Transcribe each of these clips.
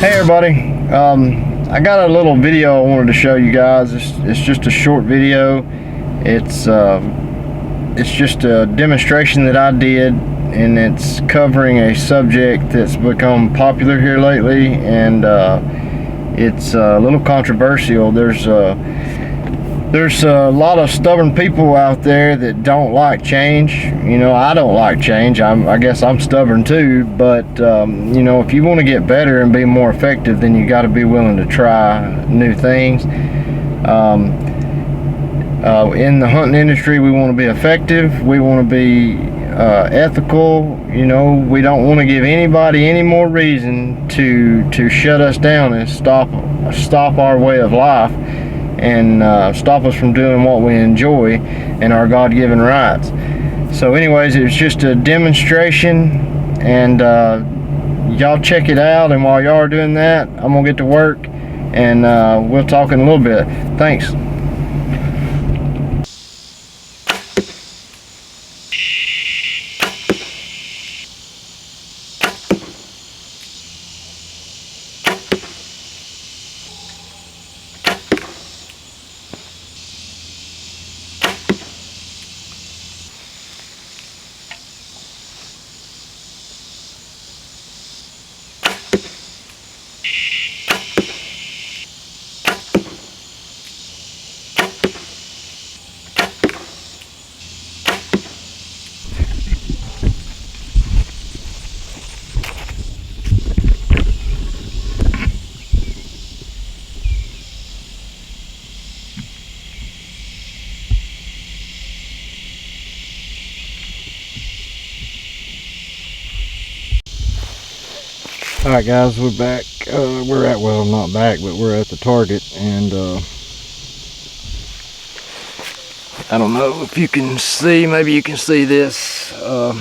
Hey everybody, I got a little video I wanted to show you guys. It's just a short video. It's just a demonstration that I did, and it's covering a subject that's become popular here lately, and it's a little controversial. There's a lot of stubborn people out there that don't like change. You know, I don't like change. I guess I'm stubborn too, but you know, if you want to get better and be more effective, then you got to be willing to try new things. In the hunting industry, we want to be effective. We want to be ethical. You know, we don't want to give anybody any more reason to shut us down and stop our way of life, and stop us from doing what we enjoy and our God-given rights. So anyways, it's just a demonstration, and y'all check it out, and while y'all are doing that, I'm gonna get to work, and we'll talk in a little bit. Thanks. Alright guys, we're back. Well, not back, but we're at the target, and I don't know if you can see, maybe you can see this. Let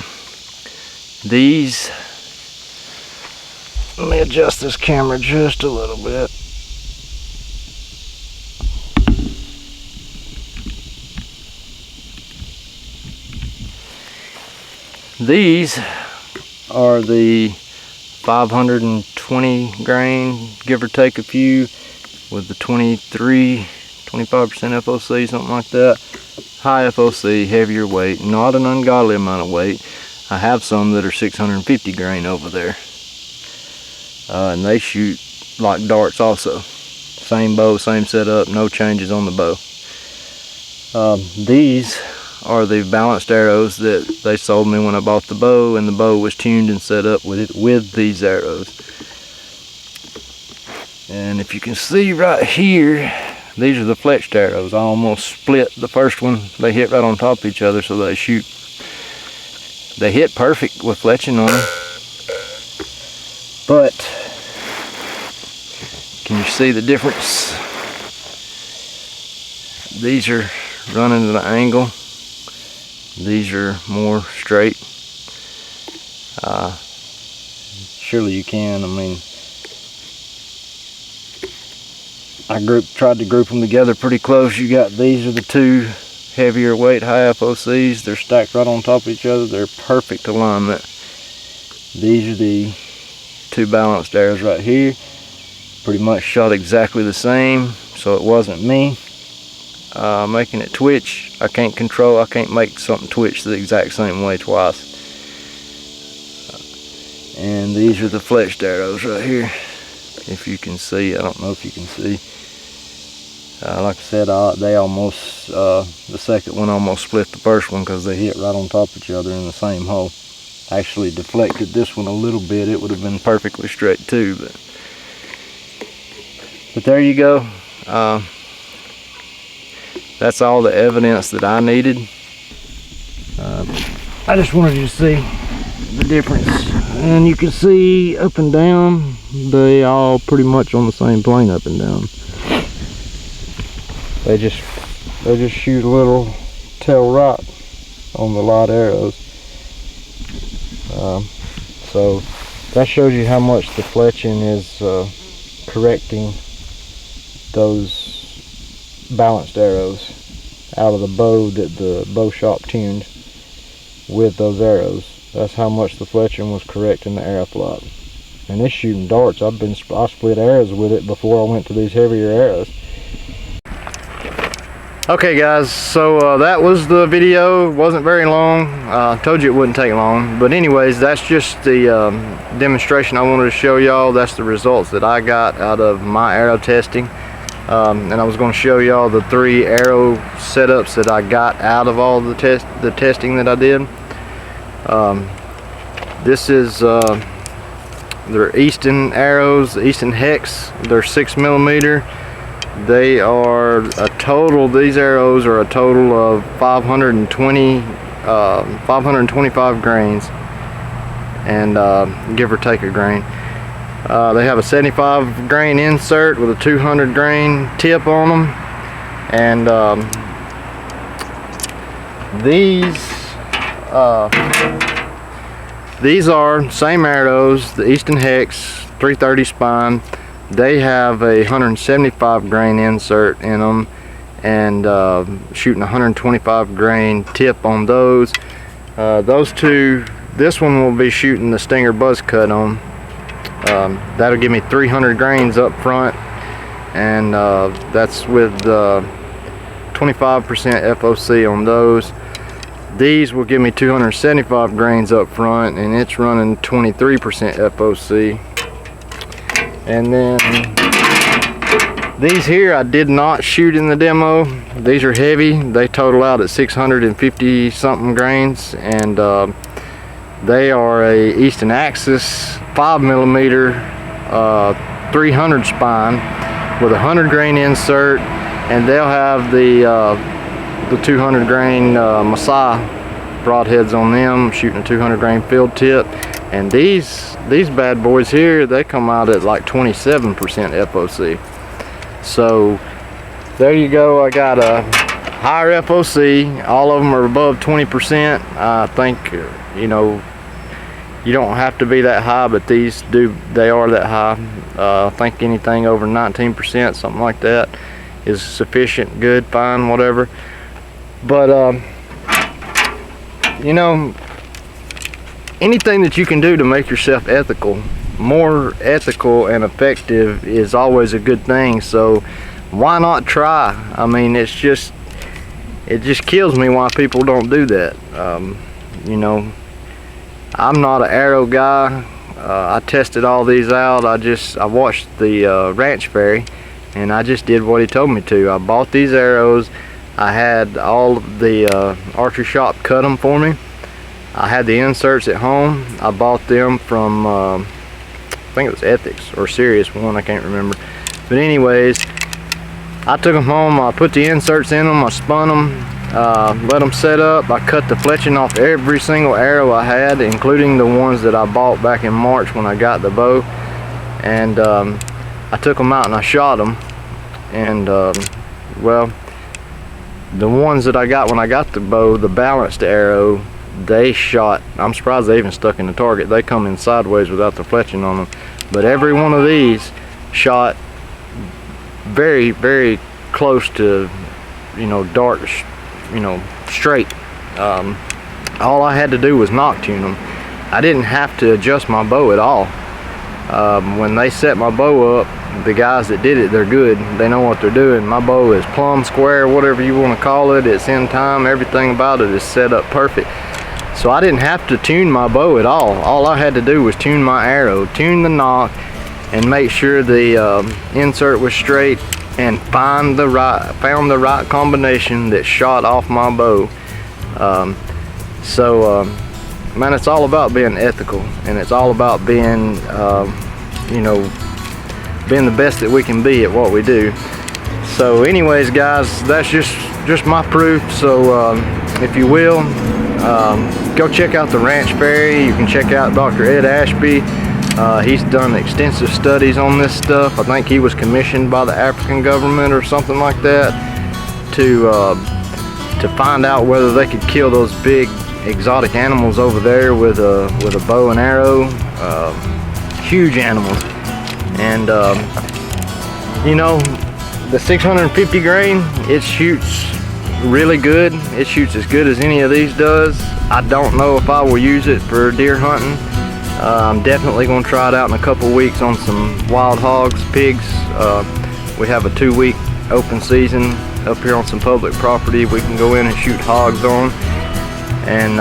me adjust this camera just a little bit. These are the 520 grain, give or take a few, with the 25% F.O.C, something like that. High F.O.C, heavier weight, not an ungodly amount of weight. I have some that are 650 grain over there, and they shoot like darts also. Same bow, same setup, no changes on the bow. These are the balanced arrows that they sold me when I bought the bow, and the bow was tuned and set up with these arrows. And if you can see right here, these are the fletched arrows. I almost split the first one. They hit right on top of each other, so they shoot. They hit perfect with fletching on them. But can you see the difference? These are running at an angle. These are more straight. Surely you can. I mean, I tried to group them together pretty close. You got, these are the two heavier weight high F.O.Cs. They're stacked right on top of each other. They're perfect alignment. These are the two balanced arrows right here. Pretty much shot exactly the same, so it wasn't me making it twitch. I can't make something twitch the exact same way twice. And these are the fletched arrows right here. If you can see, I don't know if you can see. Like I said, they almost, the second one almost split the first one because they hit right on top of each other in the same hole. Actually deflected this one a little bit. It would have been perfectly straight too, but there you go. That's all the evidence that I needed. I just wanted you to see the difference, and you can see up and down, they all pretty much on the same plane up and down. They just shoot a little tail right on the light arrows. So that shows you how much the fletching is correcting those balanced arrows out of the bow that the bow shop tuned with those arrows. That's how much the fletching was correcting the arrow flop. and it's shooting darts. I split arrows with it before I went to these heavier arrows. Okay guys, so that was the video. It wasn't very long. I told you it wouldn't take long, but anyways, that's just the demonstration I wanted to show y'all. That's the results that I got out of my arrow testing, and I was going to show y'all the 3 arrow setups that I got out of all the testing that I did. This is their Easton arrows, the Easton Hex. They're 6mm. They are a total, these arrows are a total of 525 grains, and give or take a grain. They have a 75 grain insert with a 200 grain tip on them, and these are same arrows, the Easton Hex 330 spine. They have a 175 grain insert in them, and shooting 125 grain tip on those. Those two, this one will be shooting the Stinger buzz cut on. That'll give me 300 grains up front, and that's with 25% F.O.C on those. These will give me 275 grains up front, and it's running 23% F.O.C. And then these here I did not shoot in the demo. These are heavy. They total out at 650 something grains, and they are a Easton Axis 5mm 300 spine with a 100 grain insert, and they'll have the 200 grain Masai broadheads on them, shooting a 200 grain field tip. And these bad boys here, they come out at like 27% F.O.C. So there you go. I got a higher F.O.C. All of them are above 20%. I think, you know, you don't have to be that high, but these do, they are that high. I think anything over 19%, something like that, is sufficient, good, fine, whatever. But you know, anything that you can do to make yourself more ethical and effective is always a good thing. So why not try? I mean, it just kills me why people don't do that. You know, I'm not an arrow guy. I tested all these out. I watched the Ranch Fairy, and I just did what he told me to. I bought these arrows. I had all of the archery shop cut them for me. I had the inserts at home. I bought them from I think it was Ethics or Serious One, I can't remember. But anyways, I took them home. I put the inserts in them. I spun them, let them set up. I cut the fletching off every single arrow I had, including the ones that I bought back in March when I got the bow. And I took them out and I shot them. And well, the ones that I got when I got the bow, the balanced arrow, they shot, I'm surprised they even stuck in the target. They come in sideways without the fletching on them. But every one of these shot very, very close to, you know, dart, you know, straight. All I had to do was knock tune them. I didn't have to adjust my bow at all. When they set my bow up, the guys that did it, they're good. They know what they're doing. My bow is plumb square, whatever you want to call it. It's in time. Everything about it is set up perfect. So I didn't have to tune my bow at all. All I had to do was tune my arrow, tune the nock, and make sure the insert was straight, and found the right combination that shot off my bow. Man, it's all about being ethical, and it's all about being, you know, being the best that we can be at what we do. So anyways guys, that's just my proof. So if you will, go check out the Ranch Fairy. You can check out Dr. Ed Ashby. He's done extensive studies on this stuff. I think he was commissioned by the African government or something like that to find out whether they could kill those big exotic animals over there with a bow and arrow. Huge animals. And you know, the 650 grain, it shoots really good. It shoots as good as any of these does. I don't know if I will use it for deer hunting. I'm definitely going to try it out in a couple weeks on some wild hogs, pigs. We have a 2-week open season up here on some public property we can go in and shoot hogs on. And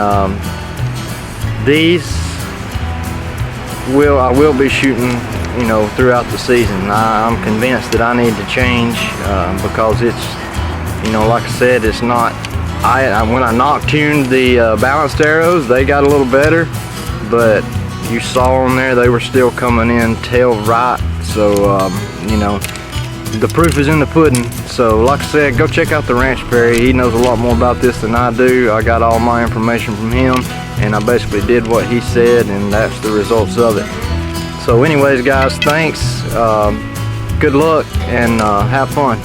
these I will be shooting, you know, throughout the season. I'm convinced that I need to change because it's, you know, like I said, it's not, when I knock-tuned the balanced arrows, they got a little better, but you saw them there, they were still coming in tail right. So you know, the proof is in the pudding. So like I said, go check out the Ranch Perry. He knows a lot more about this than I do. I got all my information from him, and I basically did what he said, and that's the results of it. So anyways guys, thanks, good luck, and have fun.